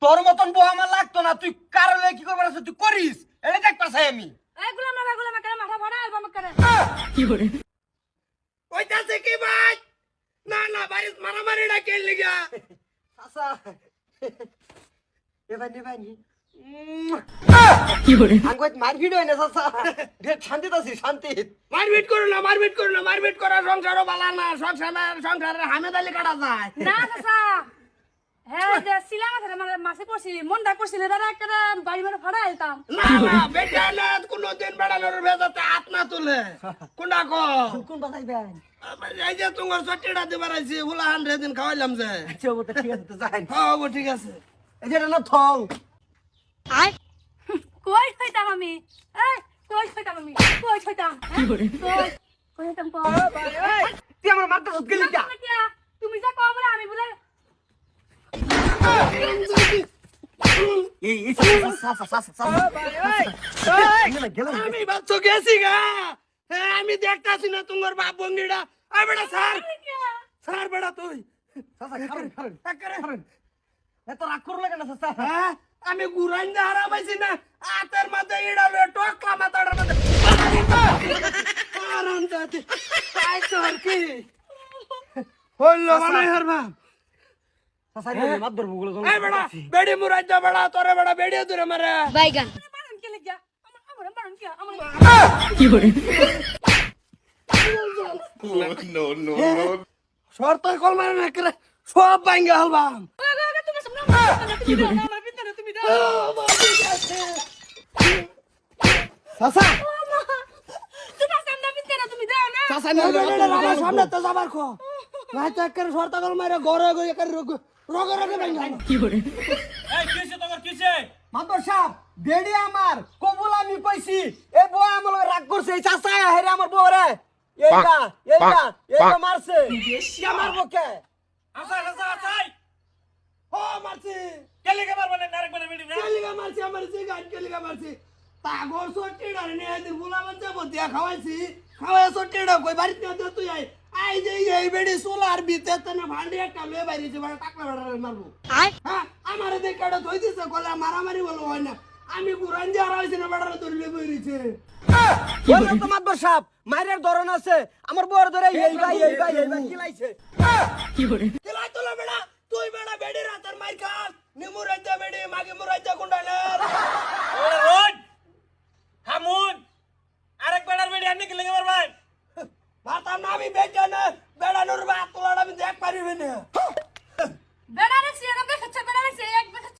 তোর মতন বউ আমার লাগতো না, তুই কারলে কি করবার আছে তুই করিস, এটা দেখ পারছাই আমি। এগুলো করে মাথা ভরা অ্যালবাম করে কি করে ওইটাছে কি ভাই? না না বাড়ি মারামারি না কেন লিগা? চাচা এ ভাই নে ভাই নি কি করে আঙ্গুত মারপিট হয় না চাচা, ঢের শান্তিতে আছি, শান্তি। মারপিট করো না, মারপিট করো না, মারপিট করা সংসারও বালা না, সংসারের হামেদালি কাটা যায়। না চাচা হ্যাঁ যে সিলা মাথা মানে মাসে পড়ছি মনটা করছিল দাদা একটা বাড়ি মানে ভাড়া আইতাম না না বেটা না কোনদিন বেড়ানোর ভেজাতে হাত না তুলে কোনটা কো কোন বাজাইবেন? এই যে তোমার চট্টিটা দিবার আইছি হুলা 100 দিন খাওয়াইলাম যে। আচ্ছা ও তো ঠিক আছে, তো যাই। হ্যাঁ ও ঠিক আছে। এই যে না থং আই কই হইতাম আমি এই কই হইতাম আমি কই হইতাম কি করে কই হইতাম কই তুই আমার মারতে হত গেলি কা? তুমি যা কও বলে আমি বলে এই সা গেল আমি বাচ্চা গেছি গা। হ্যাঁ আমি দেখতাছি না তোমার বাপ বঙ্গিটা। আই বেটা স্যার স্যার বেটা তুই চাচা খাবেন একেরে এত রাগ করলে কেন চাচা? হ্যাঁ আমি গুরাইন দা হারা পাইছি না আতের মধ্যে ইড়ালে টকলা মাথার মধ্যে আরাম দাতে তাই তোর কি হইলো মানে হারবা। চাচা রে মাত ধরবো গুলো এই বেটা বেড়ি মুরাই দা বেটা তোরে বেটা বেড়ি দূরে মারে বাইগান মারন কে লাগিয়া আমার মারন কে আমার কি করে শর্ত কল মারে না করে সব ভাঙ্গা হলবাম। তুমি সামনে কি করে আমার ভিতরে তুমি দাও চাচা তোমার সামনে ভিতরে তুমি দাও না চাচা না আমার সামনে তো যাবার খো নাই তো একের শর্ত কল মারে গরে গরে একের রগে রগে ভাঙ্গা। কি করে মাতর সাহেব বেড়ি আমার কবুল আমি কইছি এই বউ আমার লগে রাগ করছে, এই চাচা হেরে আমার বউ রে এইটা মারছে কে মারবো কে? ও মারছি কেলিগা মারবানে নারক বানে মিডি না কেলিগা মারছি আমার জিগান কেলিগা মারছি পাগল সটিড়া নে এদিন বুলামান যাব দিয়া খাওয়াইছি খাওয়া সটিড়া কই বাড়িতে না তুই আই যে এই বেড়ি সোলার ভিতরে না ভান্ডি একটা লয়ে বাইরে যে টাকলা বেড়া মারবো হ্যাঁ আমারে দেখাড়া থই দিছে কলা মারামারি বলো হয় না আমি গুরান যা রাইছি না বেড়া ধরে লয়ে বইরিছে বলো তো মাতর সাহেব মাইরের ধরন আছে আমার বউর ধরে এই ভাই কি লাইছে? কি করে কেলাই তোলা বেড়া তুই বেড়া বেড়ি রাতের মাইর খাস নিমুরে